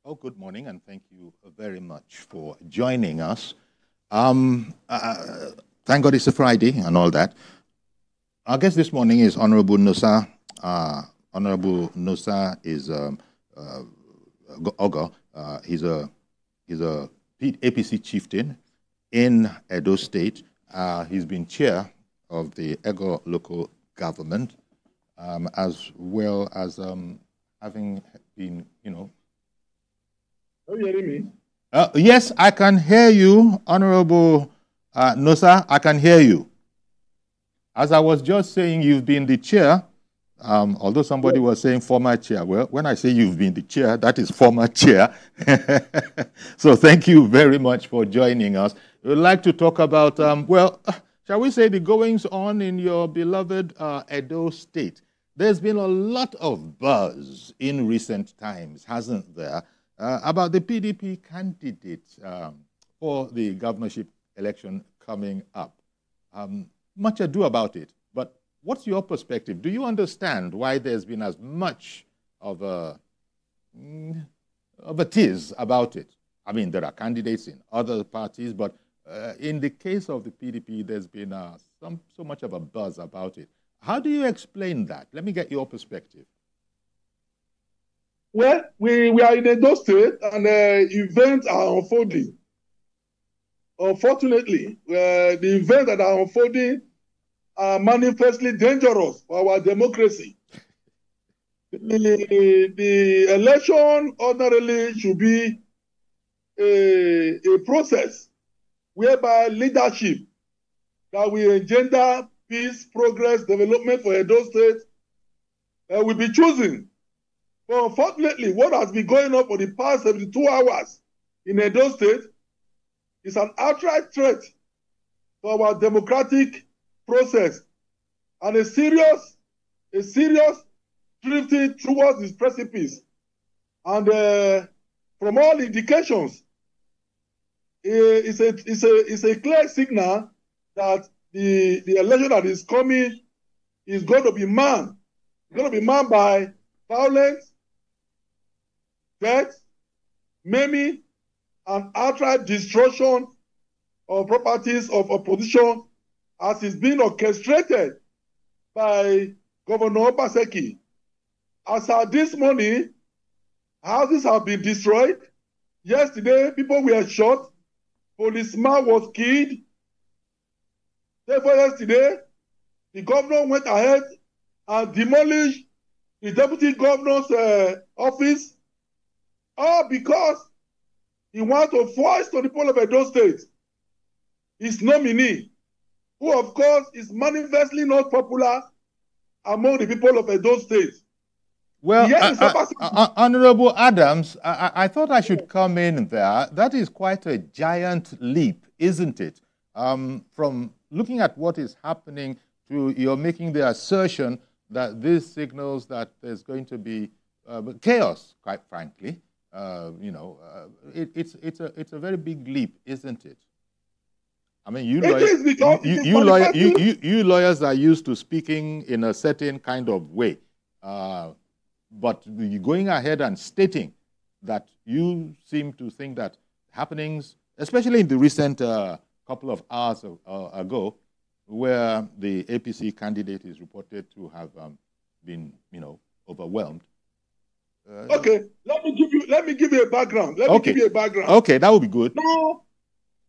Oh, good morning, and thank you very much for joining us. Thank God it's a Friday and all that. Our guest this morning is Honorable Nosa. Honorable Nosa is Ogo. He's a APC chieftain in Edo State. He's been chair of the Ego local government, as well as having been, Are you hearing me? Yes, I can hear you, Honorable Nosa. I can hear you. As I was just saying, you've been the chair, although somebody was saying former chair. Well, when I say you've been the chair, that is former chair. So thank you very much for joining us. We'd like to talk about, shall we say the goings on in your beloved Edo State. There's been a lot of buzz in recent times, hasn't there, about the PDP candidate for the governorship election coming up. Much ado about it, but what's your perspective? Do you understand why there's been as much of a tease about it? I mean, there are candidates in other parties, but in the case of the PDP, there's been so much of a buzz about it. How do you explain that? Let me get your perspective. Well, we are in Edo State, and events are unfolding. Unfortunately, the events that are unfolding are manifestly dangerous for our democracy. The election ordinarily should be a process whereby leadership that will engender peace, progress, development for Edo State will be chosen. But unfortunately, what has been going on for the past 72 hours in Edo State is an outright threat to our democratic process and a serious drifting towards this precipice. And from all indications, it's a clear signal that the election that is coming is going to be marked. It's going to be marked by violence, death, maiming, and outright destruction of properties of opposition, as is being orchestrated by Governor Obaseki. As of this morning, houses have been destroyed. Yesterday, people were shot. Policeman was killed. Therefore, yesterday, the governor went ahead and demolished the deputy governor's office, all because he wants to force to the people of Edo State his nominee, who of course is manifestly not popular among the people of Edo State. Well, Honorable Adams, I thought I should come in there. That is quite a giant leap, isn't it? From looking at what is happening to you're making the assertion that this signals that there's going to be chaos, quite frankly. It's a very big leap, isn't it? I mean, you lawyers are used to speaking in a certain kind of way, but you're going ahead and stating that you seem to think that happenings, especially in the recent couple of hours ago, where the APC candidate is reported to have been, overwhelmed. Okay, let me give you a background. Okay, that would be good.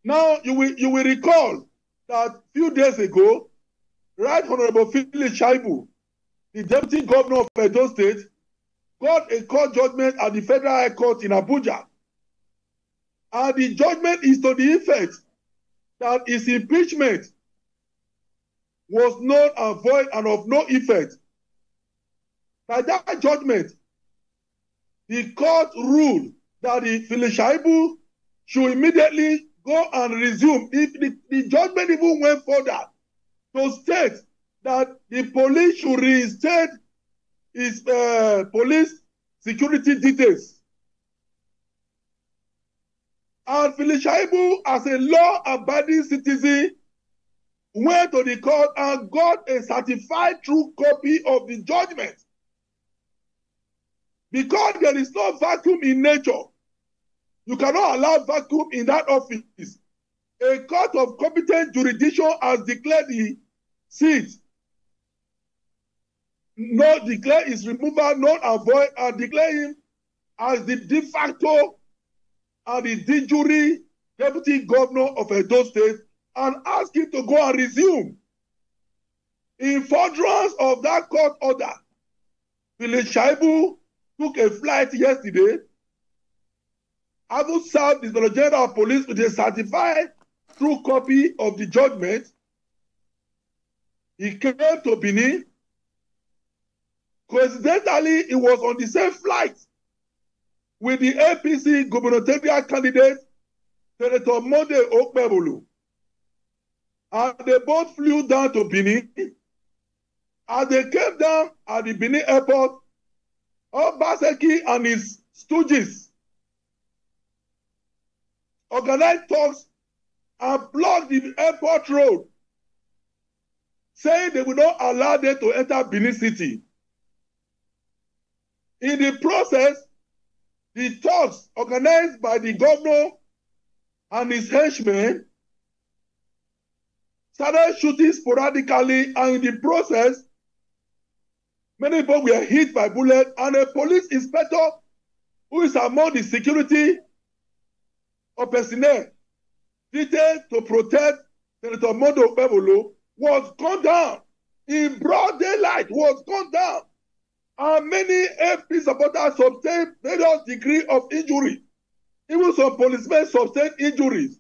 Now you will recall that a few days ago, Right Honorable Philip Shaibu, the Deputy Governor of Edo State, got a court judgment at the Federal High Court in Abuja. And the judgment is to the effect that his impeachment was null and void and of no effect. By that judgment, the court ruled that the Philip Shaibu should immediately go and resume. The judgment even went further to state that the police should reinstate his police security details. And Philip Shaibu, as a law-abiding citizen, went to the court and got a certified true copy of the judgment. Because there is no vacuum in nature, You cannot allow vacuum in that office. A court of competent jurisdiction has declared the seat, not declare his removal null and void, and declare him as the de facto and the de jure deputy governor of Edo State, and ask him to go and resume. In furtherance of that court order, Village Shaibu took a flight yesterday, having served the Inspector General of Police with a certified true copy of the judgment. He came to Benin. Coincidentally, he was on the same flight with the APC gubernatorial candidate, Senator Monde Okpebolo. And they both flew down to Benin. As they came down at the Benin airport, Obaseki and his stooges organized talks and blocked the airport road, saying they would not allow them to enter Benin City. In the process, the talks organized by the governor and his henchmen started shooting sporadically, and in the process, many people were hit by bullets, and a police inspector who is among the security of personnel treated to protect Senator Mondo Okpebolo was gunned down in broad daylight, was gunned down. And many AP supporters sustained various degrees of injury. Even some policemen sustained injuries.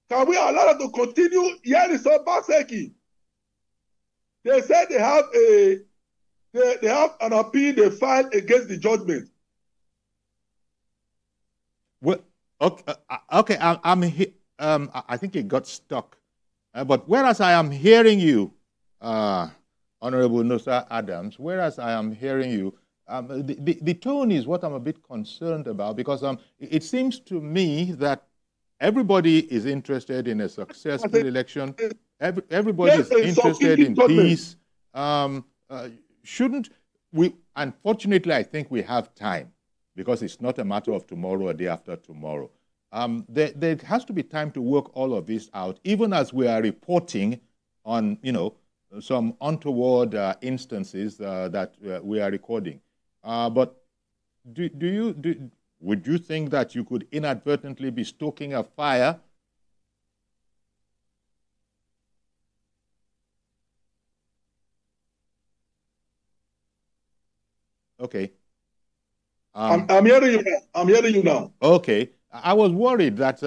Can we allow them to continue? Here is Obaseki. They said they have an appeal they filed against the judgment. Well, okay. I think it got stuck. But whereas I am hearing you, Honorable Nosa Adams, whereas I am hearing you, the tone is what I'm a bit concerned about, because it seems to me that everybody is interested in a successful election. Everybody is interested in peace. Shouldn't we? Unfortunately, I think we have time, because it's not a matter of tomorrow or day after tomorrow. There has to be time to work all of this out, even as we are reporting on, some untoward instances that we are recording. But would you think that you could inadvertently be stoking a fire? Okay. I'm hearing you now. I'm hearing you now. Okay. I was worried that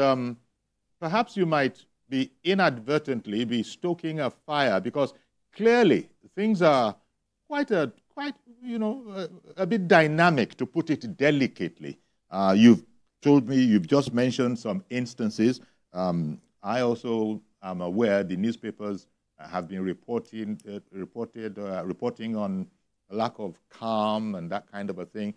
perhaps you might be inadvertently be stoking a fire, because clearly things are quite a bit dynamic, to put it delicately. You've told me, you've just mentioned some instances. I also am aware the newspapers have been reporting on lack of calm and that kind of a thing.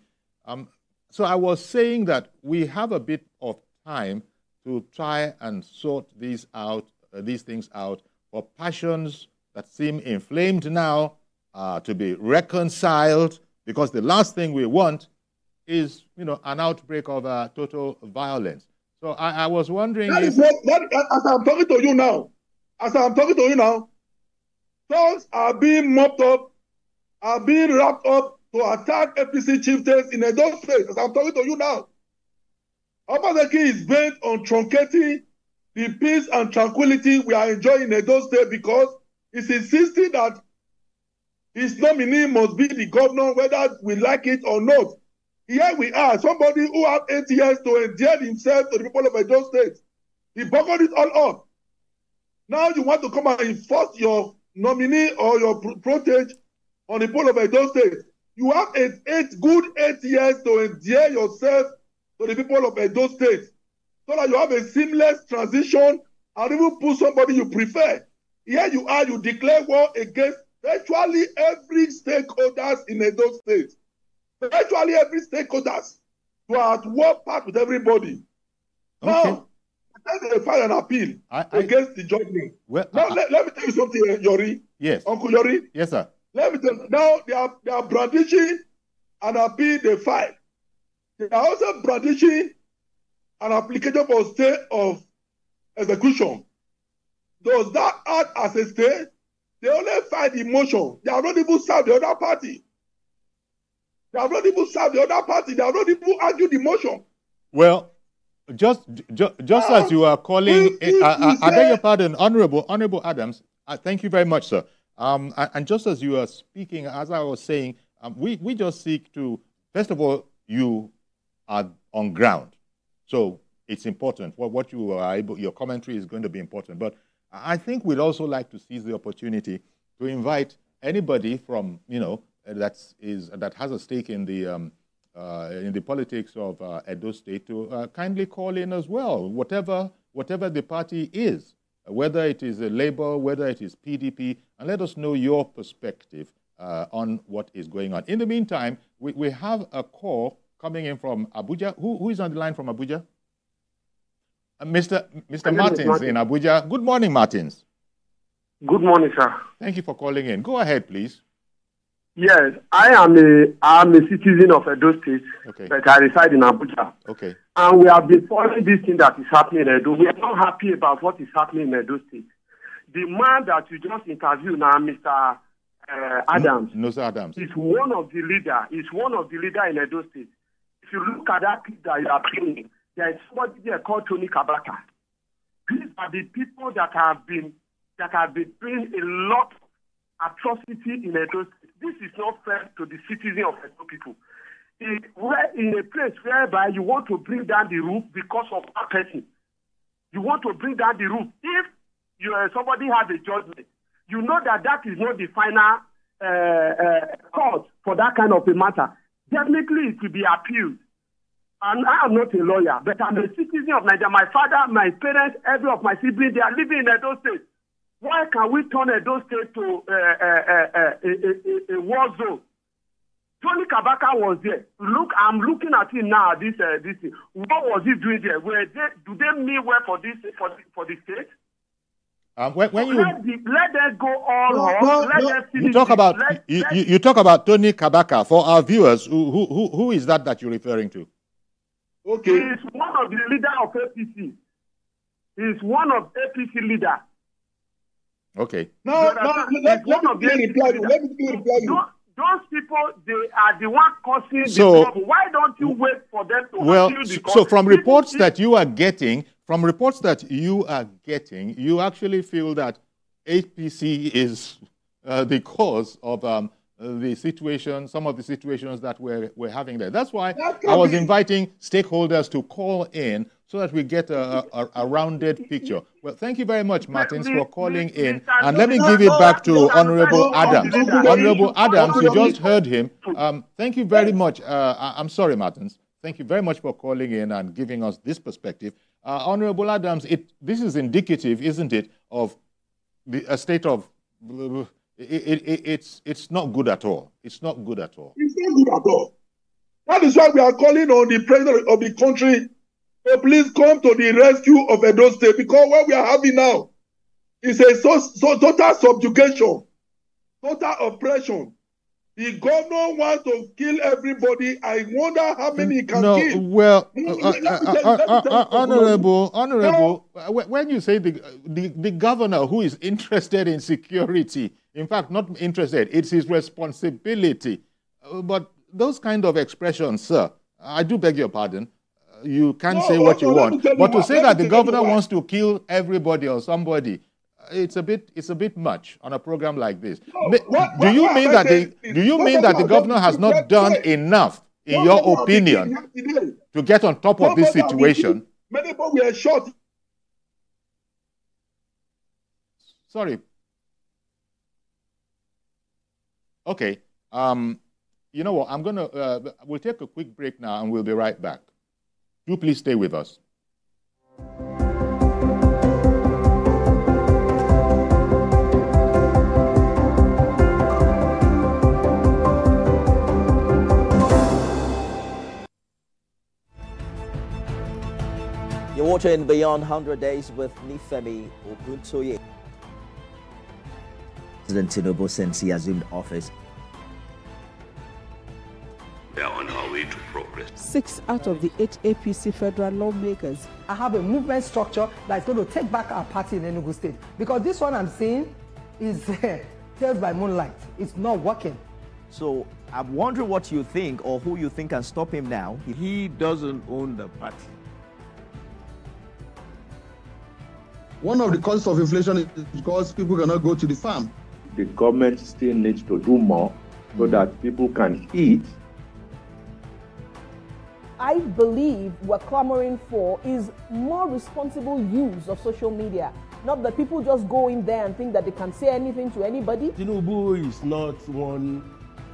So I was saying that we have a bit of time to try and sort these things out, for passions that seem inflamed now to be reconciled, because the last thing we want is, an outbreak of total violence. So I was wondering as I'm talking to you now, thoughts are being mopped up, are being wrapped up to attack APC chieftains in Edo State. As I'm talking to you now, Obaseki is bent on truncating the peace and tranquility we are enjoying in Edo State, because he's insisting that his nominee must be the governor, whether we like it or not. Here we are, somebody who has 8 years to endear himself to the people of Edo State. He buckled it all up. Now you want to come and enforce your nominee or your protege on the people of Edo State. You have good 8 years to endear yourself to the people of Edo State, so that you have a seamless transition and even put somebody you prefer. Here you are, you declare war against virtually every stakeholders in Edo State. Virtually every stakeholders. You are at war part with everybody. Okay. Now, they file an appeal against the judgment. Well, now, let me tell you something, Yori. Yes. Uncle Yori. Yes, sir. Let me tell you, now they are brandishing an appeal they filed. They are also brandishing an application for stay of execution. Does that act as a stay? They only find the motion. They have not even served the other party. They have not even served the other party. They have not even argued the motion. Well, just as you are calling, I beg your pardon, Honorable Adams. Thank you very much, sir. And just as you are speaking, as I was saying, we just seek to, first of all, you are on ground, so it's important. What you are able, your commentary is going to be important. But I think we'd also like to seize the opportunity to invite anybody from, that has a stake in the politics of Edo State to kindly call in as well, whatever the party is, whether it is a Labour, whether it is PDP, and let us know your perspective on what is going on. In the meantime, we have a call coming in from Abuja. Who is on the line from Abuja? Mr. Martins in Abuja. Good morning, Martins. Good morning, sir. Thank you for calling in. Go ahead, please. Yes, I'm a citizen of Edo State, okay, but I reside in Abuja. Okay. And we have been following this thing that is happening in Edo. We are not happy about what is happening in Edo State. The man that you just interviewed now, Mr. Adams, Nosa Adams, is one of the leaders. He's one of the leaders in Edo State. If you look at that clip that you are playing, there is somebody there called Tony Kabaka. These are the people that have been doing a lot of atrocity in Edo State. This is not fair to the citizens of Edo people. We're in a place whereby you want to bring down the roof because of that person. You want to bring down the roof. If somebody has a judgment, you know that is not the final court for that kind of a matter. Definitely it will be appealed. And I am not a lawyer, but I'm a citizen of Nigeria. My father, my parents, every of my siblings, they are living in Edo State. Why can we turn Edo State to a war zone? Tony Kabaka was there. Look, I'm looking at him now. This thing. What was he doing there? Do they mean well for this for the state? When you let them go all. You talk about you talk about Tony Kabaka. For our viewers, who is that you're referring to? Okay. He's one of the leaders of APC. He's one of APC leader. Okay. Now, let me reply you. Those people, they are the one causing the trouble. Why don't you wait for them to appeal the court? So from reports that you are getting, you actually feel that APC is the cause of the situation, some of the situations that we're having there. That's why I was inviting stakeholders to call in so that we get a rounded picture. Well, thank you very much, Martins, for calling in. And let me give it back to Honorable Adams. Honorable Adams, you just heard him. Thank you very much. I'm sorry, Martins. Thank you very much for calling in and giving us this perspective. Honorable Adams, this is indicative, isn't it, of a state of... It's not good at all. It's not good at all. It's not good at all. That is why we are calling on the president of the country to please come to the rescue of Edo State, because what we are having now is a so total subjugation, total oppression. The governor wants to kill everybody. I wonder how many he can kill. Well, Honorable, when you say the governor who is interested in security, in fact, not interested, it's his responsibility. But those kind of expressions, sir, I do beg your pardon. You can't say what you want. But to say that the governor wants to kill everybody or somebody, it's a bit much on a program like this. Do you mean that the governor has not done enough, in your opinion, to get on top of this situation? Many people were shot. Sorry. Okay. You know what? We'll take a quick break now and we'll be right back. Do please stay with us. You're watching Beyond 100 Days with Nifemi Oguntoye. President Tinubu, since he assumed office, We are on our way to progress. 6 out of the 8 APC federal lawmakers. I have a movement structure that's going to take back our party in Enugu State. Because this one I'm seeing is tales by moonlight. It's not working. So I'm wondering what you think or who you think can stop him now. He doesn't own the party. One of the causes of inflation is because people cannot go to the farm. The government still needs to do more so that people can eat. I believe we're clamoring for is more responsible use of social media. Not that people just go in there and think that they can say anything to anybody. Tinubu is not one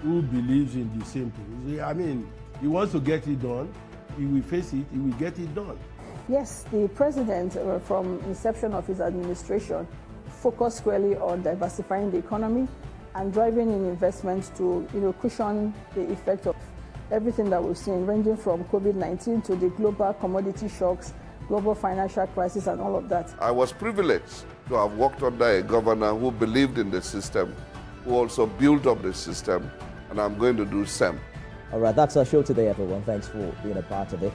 who believes in the same thing. I mean, he wants to get it done. He will face it. He will get it done. Yes, the president, from inception of his administration, focused squarely on diversifying the economy and driving in investments to, cushion the effect of everything that we've seen, ranging from COVID-19 to the global commodity shocks, global financial crisis, and all of that. I was privileged to have worked under a governor who believed in the system, who also built up the system, and I'm going to do same. All right, that's our show today, everyone. Thanks for being a part of it.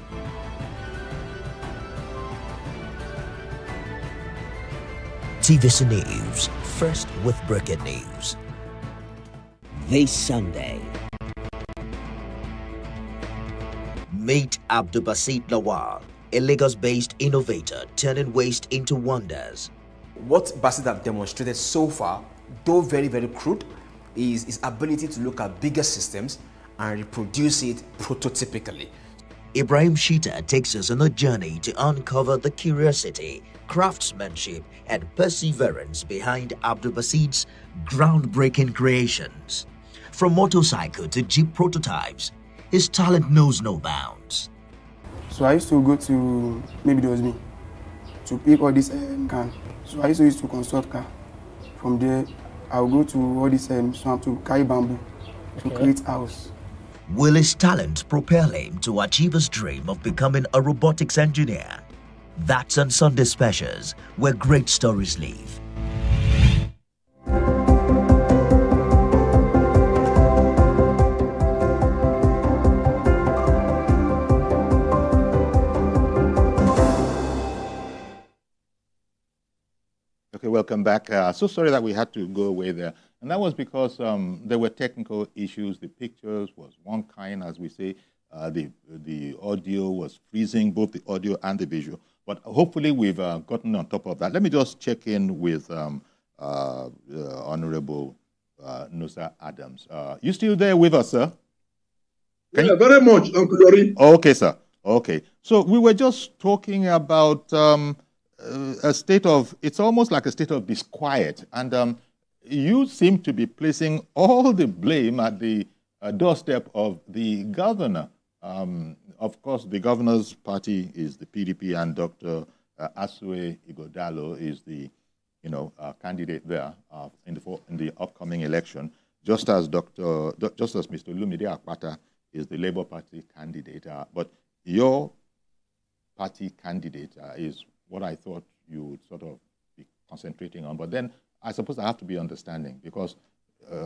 TVC News, first with breaking news. This Sunday, meet Abdulbasit Lawal, a Lagos-based innovator turning waste into wonders. What Basit have demonstrated so far, though very, very crude, is his ability to look at bigger systems and reproduce it prototypically. Ibrahim Shita takes us on a journey to uncover the curiosity, craftsmanship, and perseverance behind Abdulbasit's groundbreaking creations. From motorcycle to Jeep prototypes, his talent knows no bounds. So I used to go to, maybe it was me, to pick all this can. So I used to construct car. From there, I'll go to all this swamp to carry bamboo to create house. Will his talent propel him to achieve his dream of becoming a robotics engineer? That's on Sunday Specials, where great stories live. Okay, welcome back. So sorry that we had to go away there. And that was because there were technical issues. The pictures was one kind, as we say. The audio was freezing, both the audio and the visual. But hopefully we've gotten on top of that. Let me just check in with Honorable Nosa Adams. You still there with us, sir? Yeah, very much, Uncle Yori. Okay, sir. Okay. So we were just talking about a state of, it's almost like a state of disquiet. And you seem to be placing all the blame at the doorstep of the governor. Of course, the governor's party is the PDP, and Dr. Asue Ighodalo is the, candidate there in the upcoming election. Just as Mr. Lumide Akpata is the Labour Party candidate, but your party candidate is what I thought you would sort of be concentrating on. But then I suppose I have to be understanding, because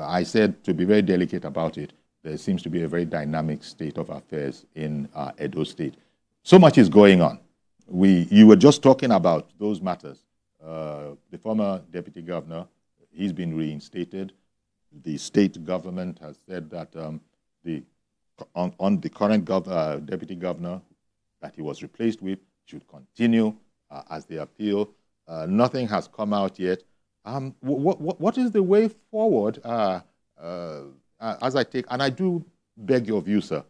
I said to be very delicate about it. There seems to be a very dynamic state of affairs in Edo State. So much is going on. You were just talking about those matters. The former deputy governor, he's been reinstated. The state government has said that the current deputy governor that he was replaced with should continue as they appeal. Nothing has come out yet. What is the way forward? As I take, and I do beg your view, sir,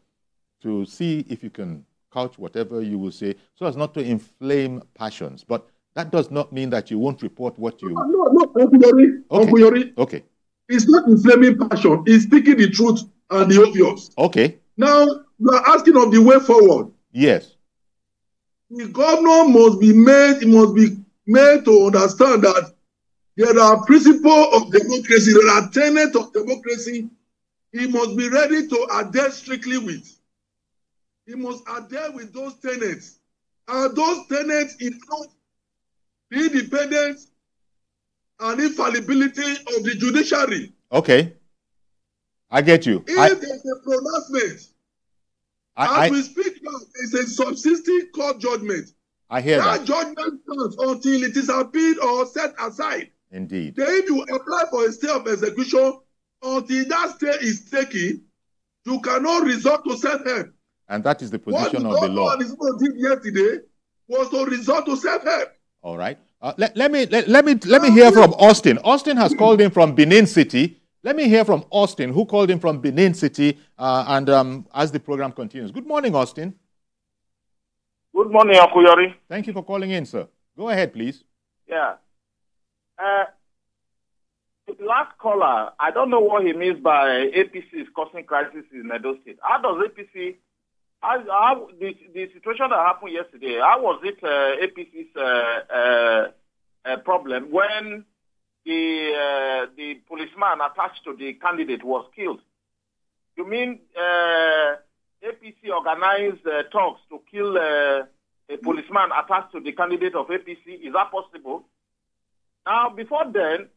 to see if you can couch whatever you will say so as not to inflame passions. But that does not mean that you won't report what you... No, Uncle Yori. Okay. Uncle Yori. Okay. It's not inflaming passion. It's speaking the truth and the obvious. Okay. Now, you are asking of the way forward. Yes. The governor must be made to understand that there are principles of democracy, there are tenets of democracy he must be ready to adhere strictly with. He must adhere with those tenets. And those tenets include the independence and infallibility of the judiciary. Okay. I get you. If there's a pronouncement As we speak now, it's a subsisting court judgment. I hear that. That judgment stands until it is appealed or set aside. Indeed. Then if you apply for a stay of execution, until that stay is taken, you cannot resort to self-help. And that is the position of the law. What the governor did yesterday was to resort to self-help. All right. Let me hear from Austin. Austin has called in from Benin City. Let me hear from Austin, who called in from Benin City, as the program continues. Good morning, Austin. Good morning, Akuyori. Thank you for calling in, sir. Go ahead, please. Yeah. The last caller, I don't know what he means by APC is causing crisis in Edo State. How does APC, the situation that happened yesterday, how was it APC's problem when the policeman attached to the candidate was killed? You mean APC organized talks to kill a policeman attached to the candidate of APC? Is that possible? Now, before then,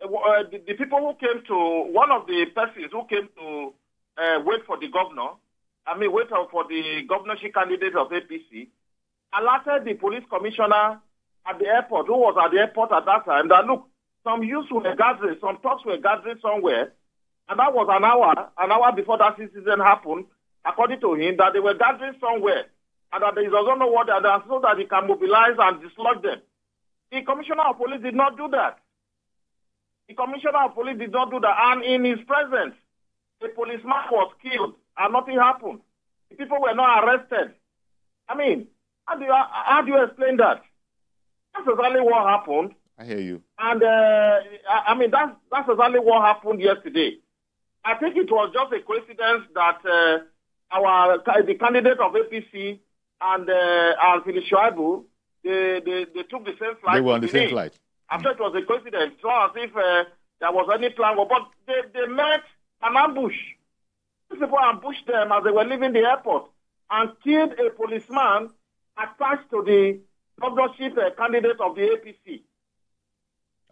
the people who came to, one of the persons who came to wait for the governor, wait for the governorship candidate of APC, alerted the police commissioner at the airport, who was at the airport at that time, that look, some youths were gathering, some talks were gathering somewhere, and that was an hour before that incident happened, according to him, that they were gathering somewhere, and that he doesn't know what they are, so that he can mobilize and dislodge them. The commissioner of police did not do that. The commissioner of police did not do that, and in his presence, the policeman was killed, and nothing happened. The people were not arrested. How do you explain that? That's exactly what happened. I hear you. And that's exactly what happened yesterday. I think it was just a coincidence that the candidate of APC and Philip Shuaibu, they took the same flight. They were on the same flight. I'm sure it was a coincidence. It's not as if there was any plan, but they met an ambush. These people ambushed them as they were leaving the airport and killed a policeman attached to the governorship candidate of the APC.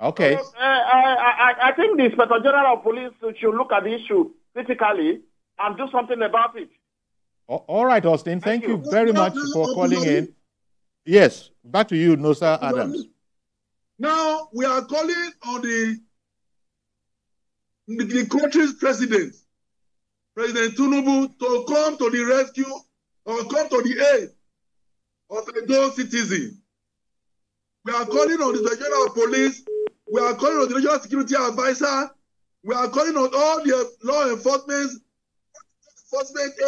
Okay. So, I think the Inspector General of Police should look at the issue critically and do something about it. All right, Austin. Thank you very much for calling in. Yes, back to you, Nosa Adams. Now, we are calling on the country's president, President Tinubu, to come to the rescue or come to the aid of those citizens. We are calling on the General of Police. We are calling on the National Security Advisor. We are calling on all the law enforcement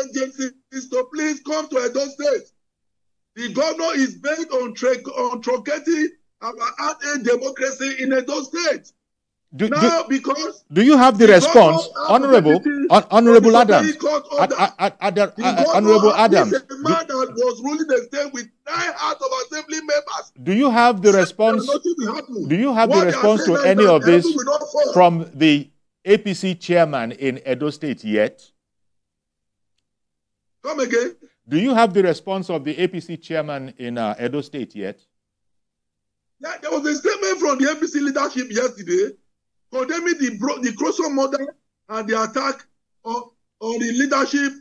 agencies to please come to Edo State. The governor is based on truncating our democracy in Edo State. Do you have the response, Honorable Adams? Honorable Adams. He's a man that was ruling the state with 9 House of Assembly members. Do you have the response? Do you have the response to any of this from the APC chairman in Edo State yet? Come again. Do you have the response of the APC chairman in Edo State yet? Yeah, there was a statement from the APC leadership yesterday condemning the Crosso murder and the attack on the leadership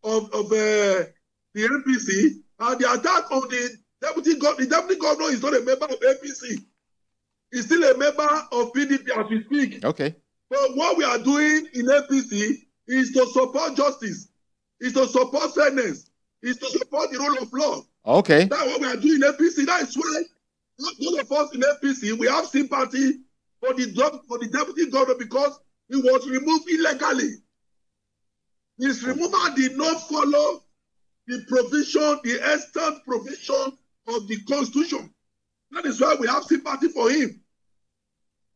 of the APC, and the attack on the deputy governor. The deputy governor is not a member of APC. He's still a member of PDP as we speak. Okay. But what we are doing in APC is to support justice, is to support fairness, is to support the rule of law. Okay. That's what we are doing in APC. That is why those of us in APC, we have sympathy for the deputy governor because he was removed illegally. His removal did not follow the provision, the extant provision of the Constitution. That is why we have sympathy for him.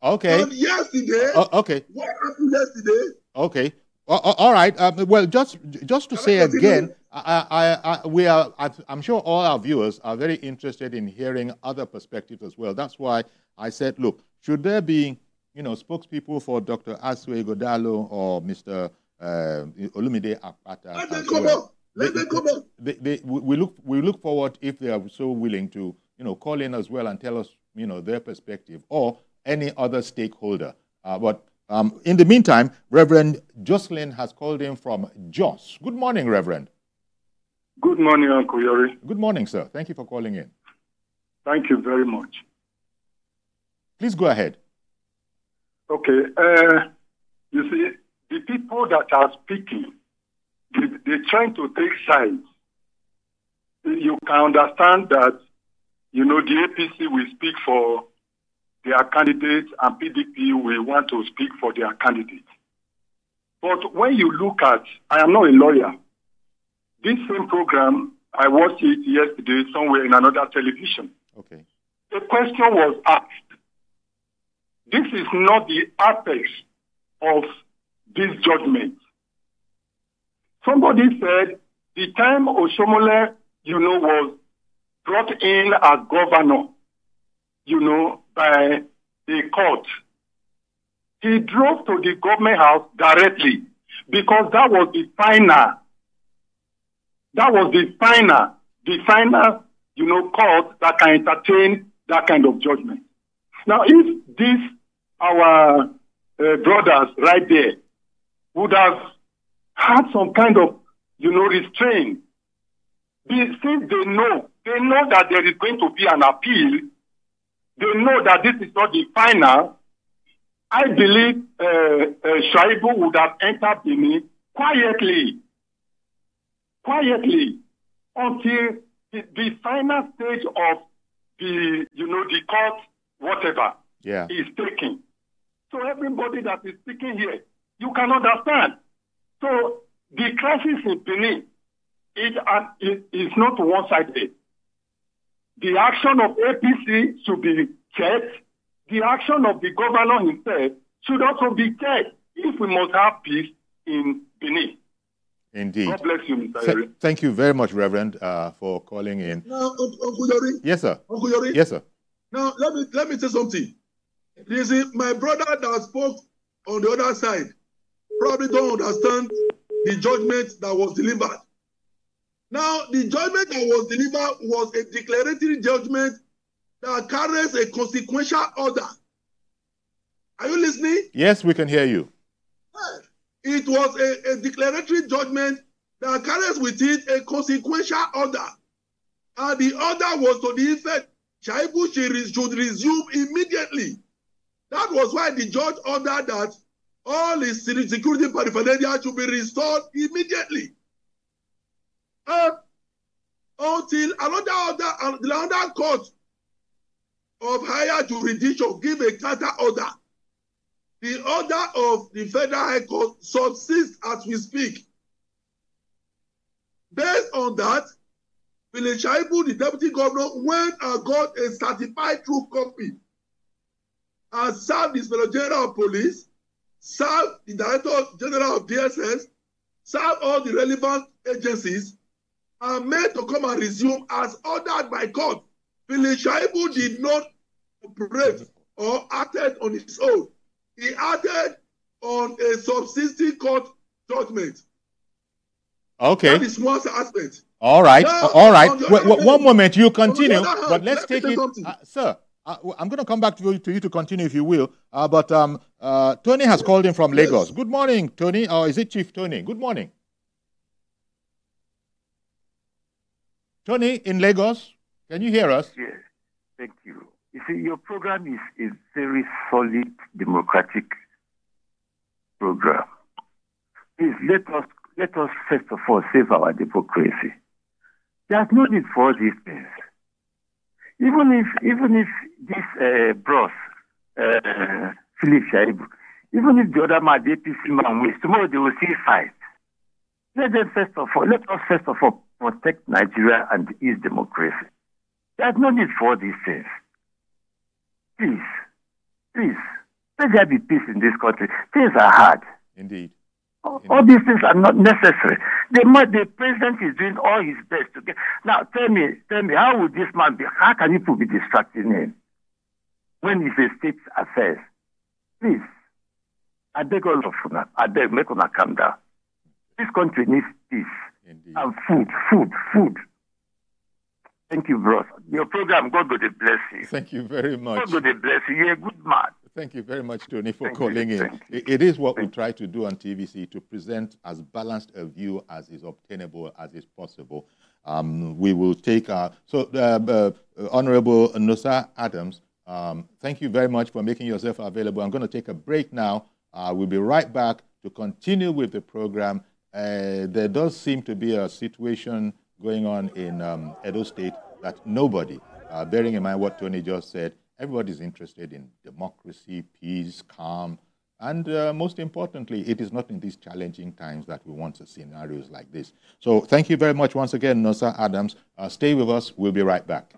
Okay. And yesterday, okay. What happened yesterday? Okay. All right. Well, just to say again, I'm sure all our viewers are very interested in hearing other perspectives as well. That's why I said, look, should there be, spokespeople for Dr. Asue Godalo or Mr. Olumide Akpata? Let them come up. Let them come up. We look forward if they are so willing to, call in as well and tell us, their perspective or any other stakeholder. But In the meantime, Reverend Jocelyn has called in from Jos. Good morning, Reverend. Good morning, Uncle Yori. Good morning, sir. Thank you for calling in. Thank you very much. Please go ahead. Okay. You see, the people that are speaking, they're trying to take sides. You can understand that, you know, the APC will speak for their candidates and PDP will want to speak for their candidates. But when you look at, I am not a lawyer, this same program, I watched it yesterday somewhere in another television. Okay. The question was asked. This is not the apex of this judgment. Somebody said the time Oshomole, you know, was brought in as governor, you know, by the court, he drove to the government house directly because that was the final, you know, court that can entertain that kind of judgment. Now, if these, our brothers right there would have had some kind of, you know, restraint, since they know that there is going to be an appeal, they know that this is not the final, I believe Shaibu would have entered Benin quietly, until the final stage of the, you know, the court, whatever, is taken. So everybody that is speaking here, you can understand. So the crisis in Benin is not one-sided. The action of APC should be checked. The action of the governor himself should also be checked if we must have peace in Benin. Indeed. God bless you, Mr. Yori. Thank you very much, Reverend, for calling in. Now, Uncle Yori. Yes, sir. Uncle Yori. Yes, sir. Now, let me say something. You see, my brother that spoke on the other side probably don't understand the judgment that was delivered. Now, the judgment that was delivered was a declaratory judgment that carries a consequential order. Are you listening? Yes, we can hear you. It was a declaratory judgment that carries with it a consequential order. And the order was to the effect Shaibu should resume immediately. That was why the judge ordered that all his security paraphernalia should be restored immediately. Until another court of higher jurisdiction give a counter order. The order of the Federal High Court subsists as we speak. Based on that, Philip Shaibu, the deputy governor, went and got a certified true copy and served the Inspector General of Police, served the Director General of DSS, served all the relevant agencies, and made to come and resume as ordered by court. Philip Shaibu did not operate or acted on his own. He acted on a subsisting court judgment. Okay. That is one aspect. All right. Now, all right. Hand, one moment. You continue. But let's let take it. Sir, I'm going to come back to you to continue if you will. But Tony has called in from Lagos. Yes. Good morning, Tony. Or is it Chief Tony? Good morning. Tony in Lagos, can you hear us? Yes. Thank you. You see, your program is a very solid democratic program. Please let us first of all save our democracy. There's no need for these things. Even if this bros, Philip Shaibu, even if the other man, the APC man, wins, tomorrow they will see fight. Let us first of all protect Nigeria and its democracy. There's no need for these things. Please, let there be peace in this country. Things are hard. Indeed. All these things are not necessary. The president is doing all his best to get. Now, tell me, how would this man be? How can people be distracting him when it's a state affairs? Please, I beg all of you, I beg, make una calm down. This country needs peace. Indeed. And food. Thank you, bros. Your program, God will bless you. Thank you very much. God will bless you. You're a good man. Thank you very much, Tony, for calling in. It is what we try to do on TVC, to present as balanced a view as is obtainable, as is possible. We will take Honorable Nosa Adams, thank you very much for making yourself available. I'm going to take a break now. We'll be right back to continue with the program. There does seem to be a situation going on in Edo State that nobody, bearing in mind what Tony just said, everybody's interested in democracy, peace, calm, and most importantly, it is not in these challenging times that we want scenarios like this. So thank you very much once again, Nosa Adams. Stay with us. We'll be right back.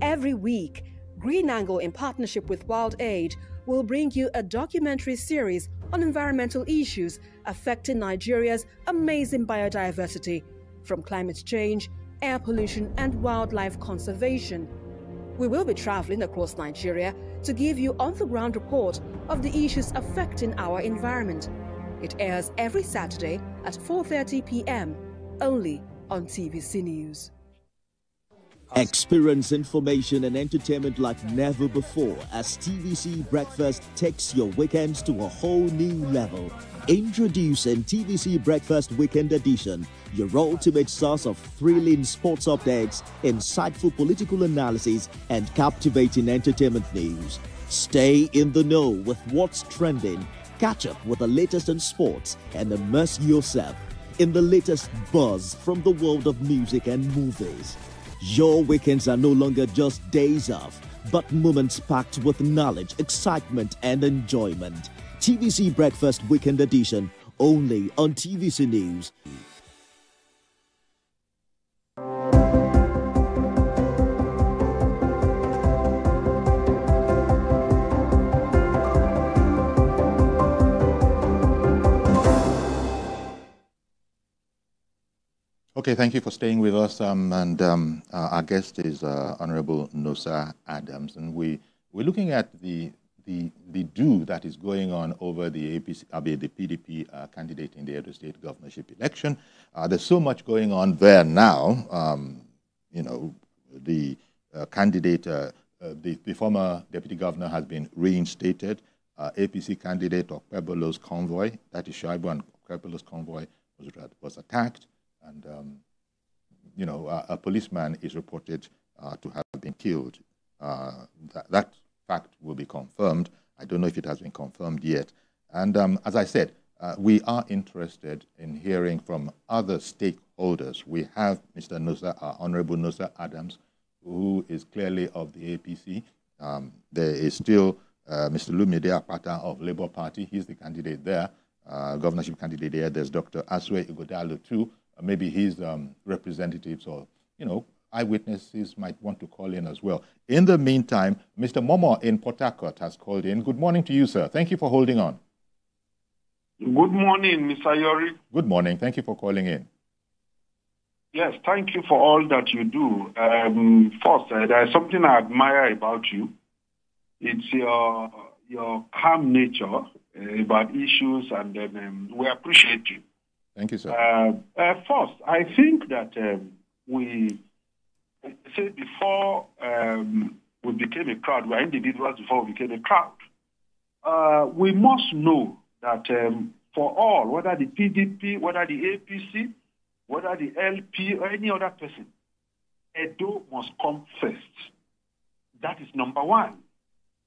Every week, Green Angle, in partnership with Wild Aid, will bring you a documentary series on environmental issues affecting Nigeria's amazing biodiversity, from climate change, air pollution, and wildlife conservation. We will be traveling across Nigeria to give you on-the-ground report of the issues affecting our environment. It airs every Saturday at 4:30 p.m. only on TVC News. Experience information and entertainment like never before as TVC Breakfast takes your weekends to a whole new level. Introducing TVC Breakfast Weekend Edition, your ultimate source of thrilling sports updates, insightful political analysis, and captivating entertainment news. Stay in the know with what's trending, catch up with the latest in sports, and immerse yourself in the latest buzz from the world of music and movies. Your weekends are no longer just days off, but moments packed with knowledge, excitement, and enjoyment. TVC Breakfast Weekend Edition, only on TVC News. Okay, thank you for staying with us. Our guest is Honorable Nosa Adams, and we're looking at the do that is going on over the PDP candidate in the Edo State governorship election. There's so much going on there now. You know, the candidate, the former deputy governor has been reinstated. APC candidate Okpebolo's convoy, that is Shaibu and Okpebolo's convoy, was attacked. And, you know, a policeman is reported to have been killed. That fact will be confirmed. I don't know if it has been confirmed yet. And as I said, we are interested in hearing from other stakeholders. We have Mr. Nosa, Honorable Nosa Adams, who is clearly of the APC. There is still Mr. Lumide Akpata of Labour Party. He's the candidate there, governorship candidate there. There's Dr. Aswe Ighodalo too. Maybe his representatives or, you know, eyewitnesses might want to call in as well. In the meantime, Mr. Momo in Port Harcourt has called in. Good morning to you, sir. Thank you for holding on. Good morning, Mr. Yori. Good morning. Thank you for calling in. Yes, thank you for all that you do. First, there's something I admire about you. It's your calm nature about issues, and we appreciate you. Thank you, sir. First, I think that we said before we became a crowd, we are individuals before we became a crowd. We must know that for all, whether the PDP, whether the APC, whether the LP, or any other person, Edo must come first. That is number one.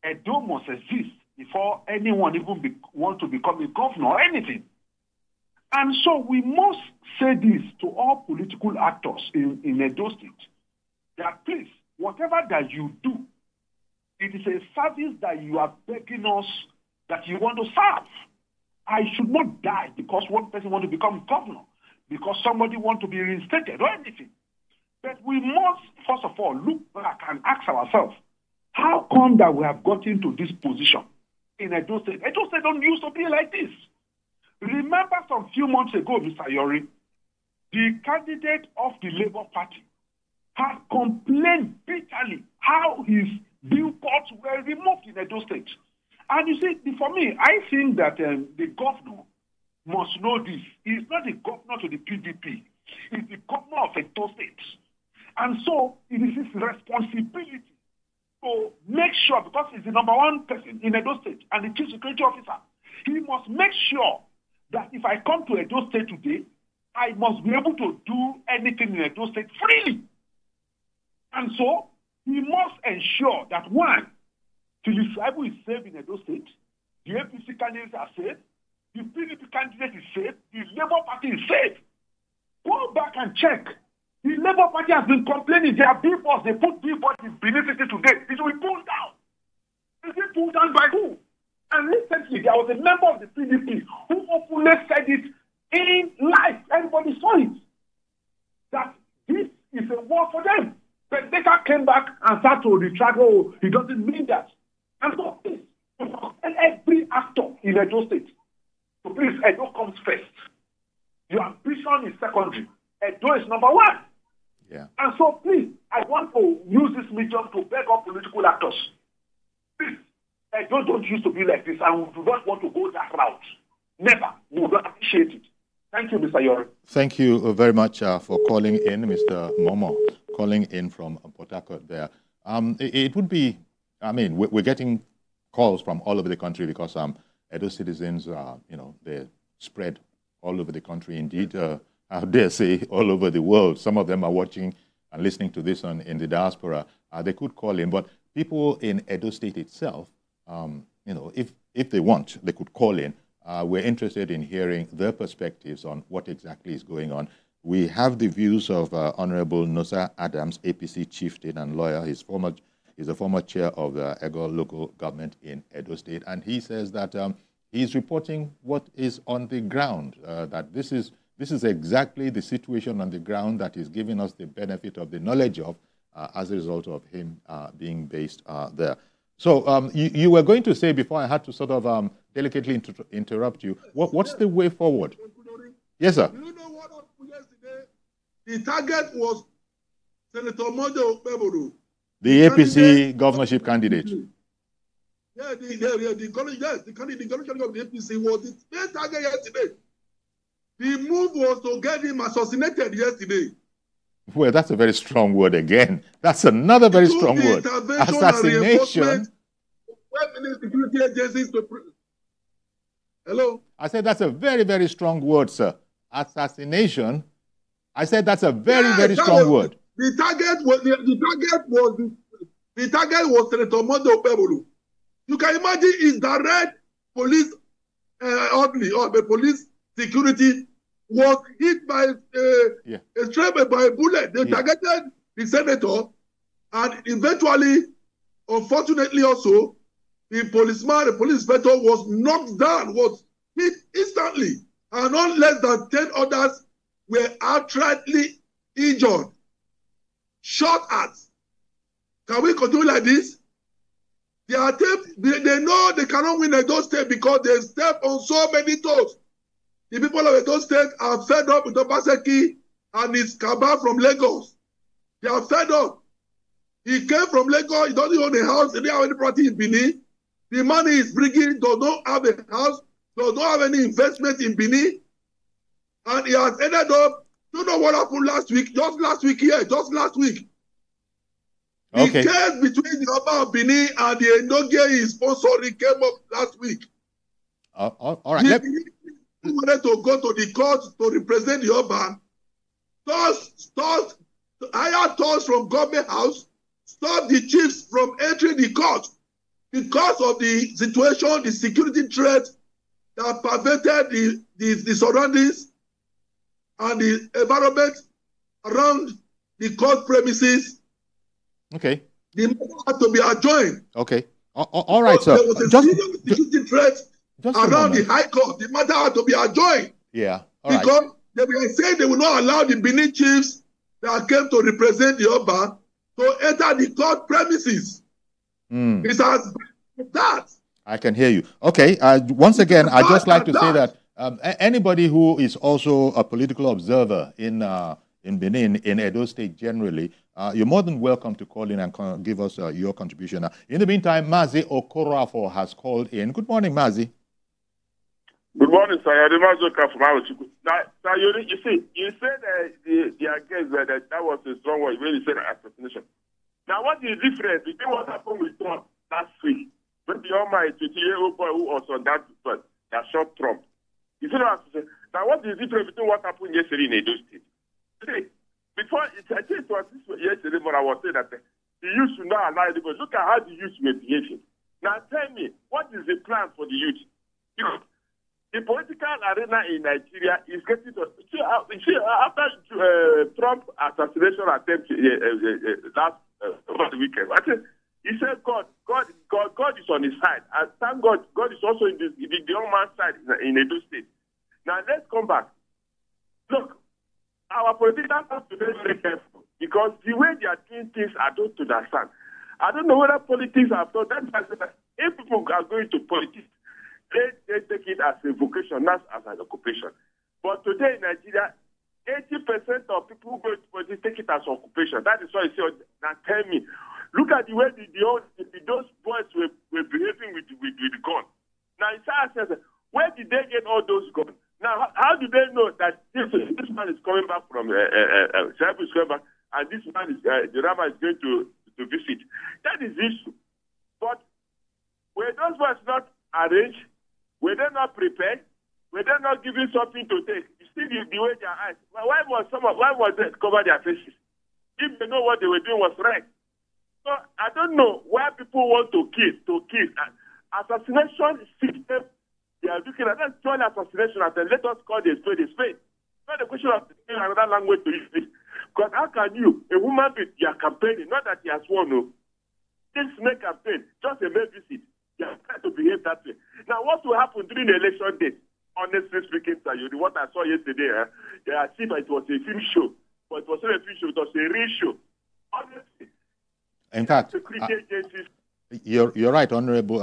Edo must exist before anyone even want to become a governor or anything. And so we must say this to all political actors in Edo State, that please, whatever that you do, it is a service that you are begging us that you want to serve. I should not die because one person wants to become governor, because somebody wants to be reinstated or anything. But we must, first of all, look back and ask ourselves, how come that we have gotten to this position in Edo State? Edo State don't used to be like this. Remember some few months ago, Mr. Yori, the candidate of the Labour Party had complained bitterly how his billboards were removed in Edo State. And you see, for me, I think that the governor must know this. He's not the governor to the PDP. He's the governor of Edo State. And so it is his responsibility to make sure, because he's the #1 person in Edo State and the chief security officer, he must make sure that if I come to Edo State today, I must be able to do anything in Edo State freely. And so he must ensure that, one, Philip Shaibu is safe in Edo State, the APC candidates are safe, the PDP candidate is safe, the Labour Party is safe. Go back and check. The Labour Party has been complaining. Their billboards, they put billboards in Benin City today. It will be pulled down. Is it pulled down by who? And recently, there was a member of the PDP who openly said it in live. Everybody saw it. That this is a war for them. But they came back and started to retract, oh, he doesn't mean that. And so please, and every actor in Edo State, so please, Edo comes first. Your ambition is secondary. Edo is #1. Yeah. And so please, I want to use this medium to beg up political actors. Please, Edo don't used to be like this, and we do not want to go that route. Never. We will appreciate it. Thank you, Mr. Yori. Thank you very much for calling in, Mr. Momo, calling in from Port Harcourt there. It would be, I mean, we're getting calls from all over the country because Edo citizens, they're spread all over the country. Indeed, I dare say all over the world. Some of them are watching and listening to this in the diaspora. They could call in, but people in Edo State itself, if they want, they could call in. We're interested in hearing their perspectives on what exactly is going on. We have the views of Honorable Nosa Adams, APC chieftain and lawyer. He's the former chair of the Ego local government in Edo State, and he says that he's reporting what is on the ground. That this is exactly the situation on the ground that is giving us the benefit of the knowledge of as a result of him being based there. So you were going to say, before I had to sort of delicately interrupt you, what's the way forward? Yes, sir. You know what happened yesterday? The target was Senator Mojo Bebodo. The APC governorship candidate. Yeah, the governorship of the APC was the main target yesterday. The move was to get him assassinated yesterday. Well, that's a very strong word again. That's another very strong word. Assassination. Security agencies to Hello? I said that's a very, very strong word, sir. Assassination. I said that's a very, very strong word. The target was Senator Mondo Pebulu. You can imagine his direct police the police security was hit by by a bullet. They targeted the senator, and eventually, unfortunately also, the police inspector was knocked down, was hit instantly, and not less than 10 others were outrightly injured, shot at. Can we continue like this? They know they cannot win Edo State because they step on so many toes. The people of Edo State are fed up with Obaseki and his cabal from Lagos. They are fed up. He came from Lagos, he doesn't own a house, he doesn't have any property in Benin. The money he's bringing does not have a house, does not have any investment in Benin. And he has ended up, you know what happened last week? Just last week. The case between the Oba of Benin and the Enoge he's sponsoring came up last week. All right. He wanted to go to the court to represent the Oba. Hire thoughts from government house, stop the chiefs from entering the court because of the situation, the security threat that pervaded the surroundings and the environment around the court premises. Okay. The matter had to be adjourned. Okay. All right, sir. There was a serious security threat around the High Court. The matter had to be adjourned. Yeah. Because they were saying they will not allow the Benin chiefs that came to represent the Oba to enter the court premises. It's as that. I can hear you. Okay. Once again, I'd just like to say that anybody who is also a political observer in Benin, in Edo State generally, you're more than welcome to call in and give us your contribution. In the meantime, Mazi Okorafor has called in. Good morning, Mazi. Good morning, sir. Now, you see, you said against that was a strong word when you said assassination. Now, what is different between what happened with Trump last week, when the almighty 20-year-old boy who was on that shot Trump? You see what I'm saying? Now, what is different between what happened yesterday in Edo State? Today, before, I think it was yesterday, but I was saying that the youth should not allow it, but look at how the youth were behaving. Now, tell me, what is the plan for the youth? You know, the political arena in Nigeria is getting to... after Trump assassination attempt last over the weekend, I think he said God is on his side. And thank God, God is also in the young man's side in Edo State. Now, let's come back. Look, our politicians have to be very careful because the way they are doing things, I don't understand. I don't know whether politics have done that. If people are going to politics, they take it as a vocation, not as an occupation. But today in Nigeria, 80% of people who go to politics take it as occupation. That is why I say, now tell me, look at the way those boys were behaving with the gun. Now, where did they get all those guns? Now, how do they know that this man is coming back from Shaibu is coming back, and this man is the rabbi is going to visit? That is the issue. But were those boys not arranged? Were they not prepared? Were they not given something to take? You see the way their eyes. Why was they cover their faces? If they know what they were doing was right. So I don't know why people want to kill. Assassination system. They are looking at that joint assassination and then let us call the spade a spade. It's not a question of another language to use this. Because how can you, a woman with your campaigning, not that he has won, no. This snake campaign, just a mere visit. You are trying to behave that way. Now, what will happen during the election day? Honestly speaking, Sayuri, what I saw yesterday, I see that it was a film show. But it was not a film show, it was a real show. Honestly. In fact, you're right, Honorable,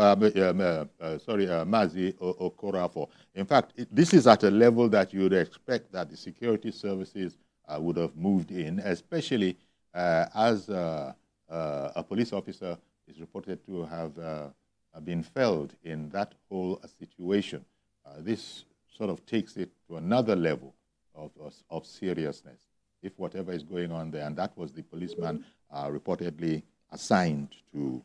Mazi Okorafor. In fact, this is at a level that you would expect that the security services would have moved in, especially as a police officer is reported to have been felled in that whole situation. This sort of takes it to another level of seriousness, if whatever is going on there, and that was the policeman reportedly assigned to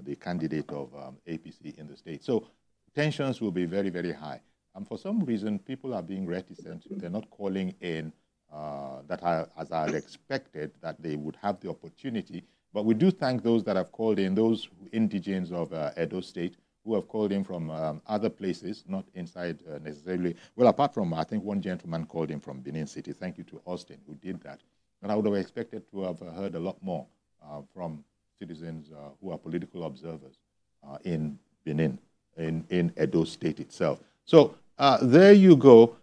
the candidate of APC in the state. So tensions will be very, very high. And for some reason, people are being reticent. They're not calling in as I had expected, that they would have the opportunity. But we do thank those that have called in, those indigents of Edo State who have called in from other places, not inside necessarily. Well, apart from, I think one gentleman called in from Benin City. Thank you to Austin who did that. And I would have expected to have heard a lot more from citizens who are political observers in Benin, in Edo State itself. So there you go.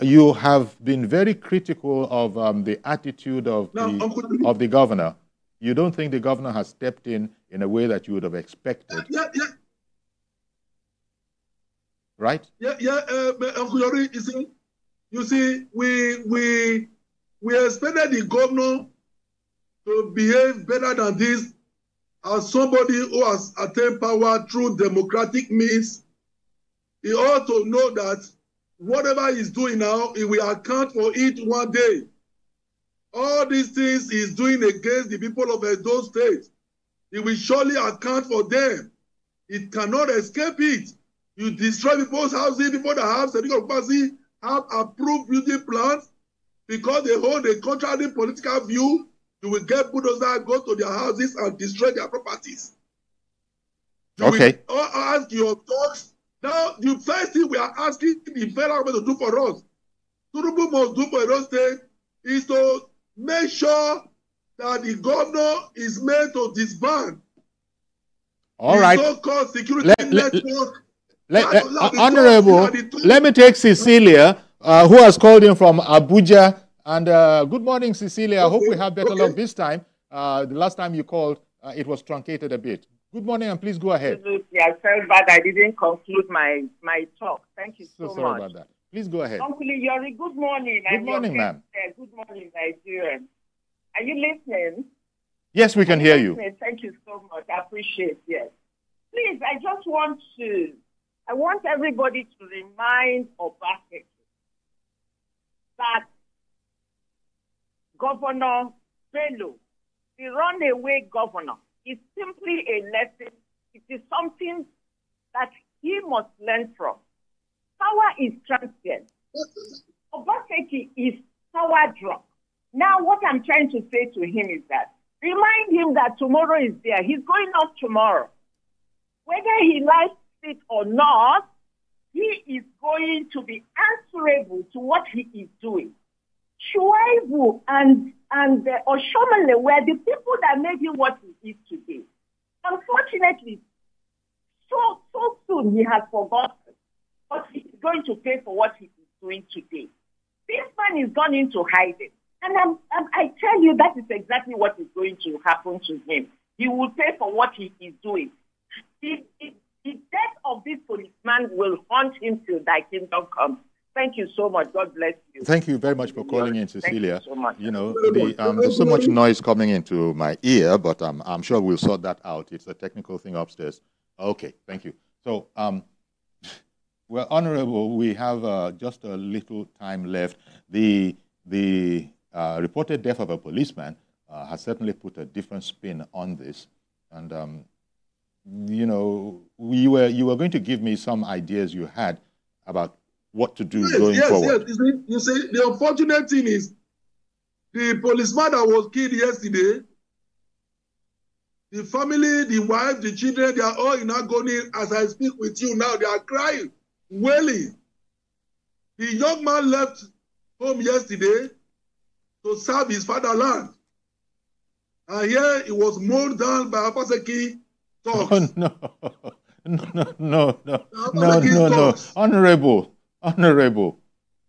You have been very critical of the attitude of the governor. You don't think the governor has stepped in a way that you would have expected? Right? Uncle Yori, you see, we expected the governor to behave better than this. As somebody who has attained power through democratic means, he ought to know that whatever he's doing now, he will account for it one day. All these things he's doing against the people of Edo State, he will surely account for them. It cannot escape it. You destroy people's houses, people that have certificate of occupancy have approved building plans because they hold a contrary political view. You will get bulldozers, go to their houses and destroy their properties. Okay. You will ask your thoughts. Now, the first thing we are asking the federal government to do for us, Tinubu must do for Edo State, is to make sure that the governor is made to disband all right. So-called security network. Honorable, let me take Cecilia, who has called in from Abuja. And good morning, Cecilia. I hope we have better luck this time. The last time you called, it was truncated a bit. Good morning, and please go ahead. I felt bad I didn't conclude my talk. Thank you so much. Sorry about that. Please go ahead. Uncle Yori, good morning. Good morning, ma'am. Good morning, Nigerians. Are you listening? Yes, we can hear you. Thank you so much. I appreciate it. Please, I want everybody to remind Obaseki that Governor Bello, the runaway governor, is simply a lesson. It is something that he must learn from. Power is transient. Obaseki is power drunk. Now, what I'm trying to say to him is that remind him that tomorrow is there. He's going off tomorrow. Whether he likes it or not, he is going to be answerable to what he is doing. Shuaibu and Oshomole were the people that made him what he is today. Unfortunately, so soon he has forgotten, but he is going to pay for what he is doing today. This man is gone into hiding. And I tell you, that is exactly what is going to happen to him. He will pay for what he is doing. The death of this policeman will haunt him till thy kingdom comes. Thank you so much. God bless you. Thank you very much for calling in, Cecilia. Thank you so much. You know, there's so much noise coming into my ear, but I'm sure we'll sort that out. It's a technical thing upstairs. Okay, thank you. So, well, Honorable, we have just a little time left. The reported death of a policeman has certainly put a different spin on this. And, you know, you were going to give me some ideas you had about what to do going forward. Yes. You see, the unfortunate thing is the policeman that was killed yesterday, the family, the wife, the children, they are all in agony. As I speak with you now, they are crying, wailing. The young man left home yesterday to serve his fatherland. And here he was mowed down by Obaseki thugs. Oh, no. Honorable.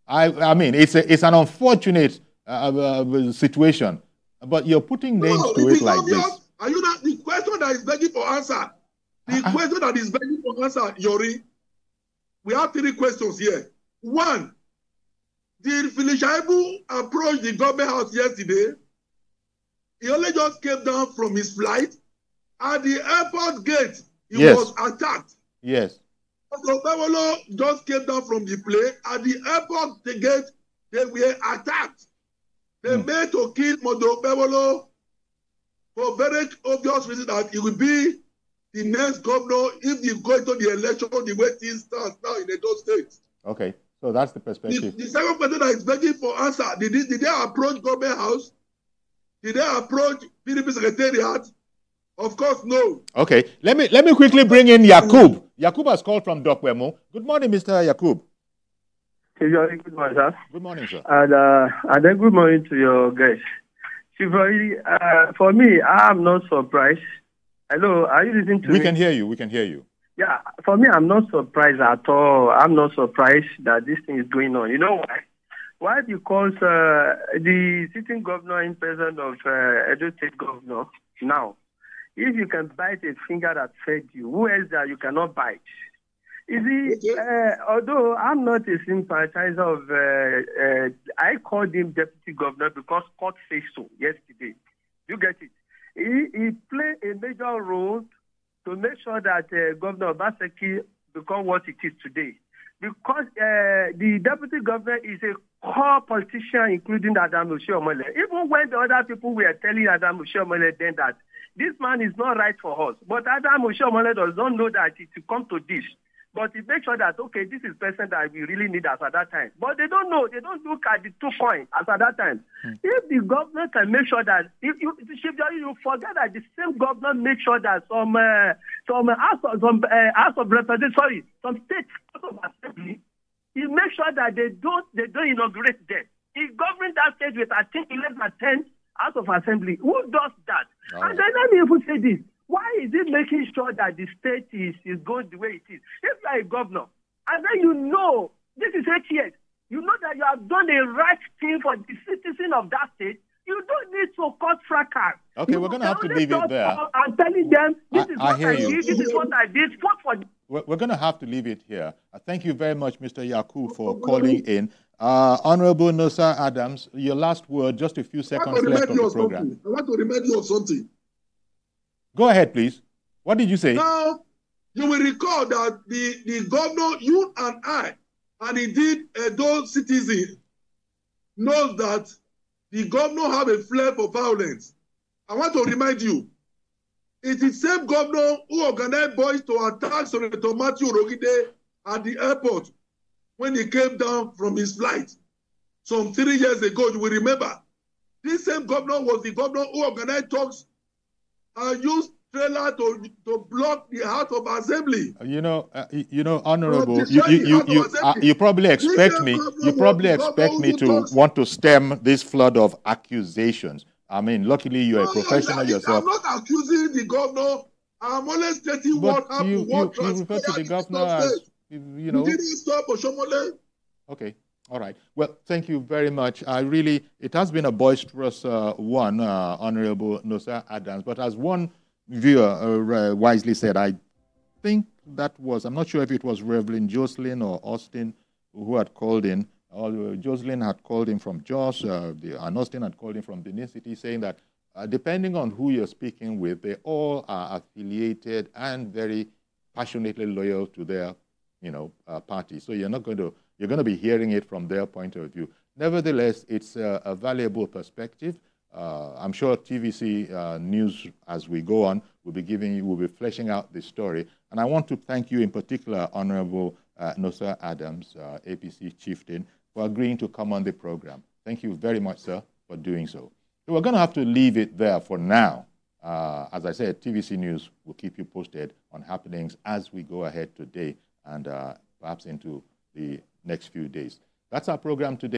I mean, it's an unfortunate situation, but you're putting names to it like this. Are you not the question that is begging for answer? The question that is begging for answer, Yori. We have 3 questions here. 1, did Filishaibu approach the government house yesterday? He only just came down from his flight. At the airport gate, he was attacked. Yes. So Bewolo just came down from the plane. At the airport gate, they were attacked. They made to kill Mondo Bewolo for very obvious reason that he will be the next governor if they go into the election the way things stand now in Edo State. Okay, so that's the perspective. The second question that is begging for answer, did they approach government house? Did they approach PDP secretariat? Of course, no. Okay, let me quickly bring in Yakub. Yakub has called from Dokwemo. Good morning, Mr. Yakub. Good morning, sir. Good morning, sir. And then good morning to your guests. For me, I'm not surprised. Hello, are you listening to me? We can hear you. We can hear you. Yeah, for me, I'm not surprised at all. I'm not surprised that this thing is going on. You know why? Why? Because the sitting governor in presence of Edo State governor now, if you can bite a finger that fed you, who else that you cannot bite? You see, although I'm not a sympathizer of, I called him deputy governor because court said so yesterday. You get it? He played a major role to make sure that Governor Obaseki become what it is today. Because the deputy governor is a core politician, including Adam Oshiomhole. Even when the other people were telling Adam Oshiomhole then that this man is not right for us. But Adam Oshiomhole does not know that it will come to this. But he makes sure that, okay, this is the person that we really need as at that time. But they don't know. They don't look at the 2 coins as at that time. If the governor can make sure that, if you forget that the same governor makes sure that some House of Representatives, some state House of Assembly, he makes sure that they don't inaugurate them. He governs that state with, I think, 11 or 10 House of Assembly. Who does that? Oh. And then let me even say this. Why is it making sure that the state is going the way it is? If you are a governor, and then you know, this is 8 years, you know that you have done the right thing for the citizen of that state, you don't need to cause fracas. Okay, we're going to have to leave it there. I'm telling them, this is what I did, this is what I did, fought for. We're going to have to leave it here. Thank you very much, Mr. Yaku, for calling in. Honorable Nosa Adams, your last word, just a few seconds left of the program. I want to remind you of something. Go ahead, please. What did you say? Now, you will recall that the governor, you and I, and indeed those citizens, knows that the governor have a flair for violence. I want to remind you, it's the same governor who organized boys to attack Senator Matthew Rogide at the airport when he came down from his flight some 3 years ago. You will remember. This same governor was the governor who organized talks and used trailer to block the House of Assembly. Honorable, you probably expect me. You probably expect me to want to stem this flood of accusations. I mean, luckily you're a professional yourself. I'm not accusing the governor. I'm only stating what happened. You refer to the governor as, you know. You didn't stop Oshomole. Okay. All right. Well, thank you very much. It has been a boisterous one, Honorable Nosa Adams. But as one viewer wisely said, I think that was, I'm not sure if it was Reverend Jocelyn or Austin who had called in. Jocelyn had called in from Jos, and Austin had called in from Benin City, saying that depending on who you're speaking with, they all are affiliated and very passionately loyal to their, party. So you're going to be hearing it from their point of view. Nevertheless, it's a valuable perspective. I'm sure TVC News, as we go on, will be fleshing out this story. And I want to thank you in particular, Honorable Nosa Adams, APC chieftain, for agreeing to come on the program. Thank you very much, sir, for doing so. So we're going to have to leave it there for now. As I said, TVC News will keep you posted on happenings as we go ahead today and perhaps into the next few days. That's our program today.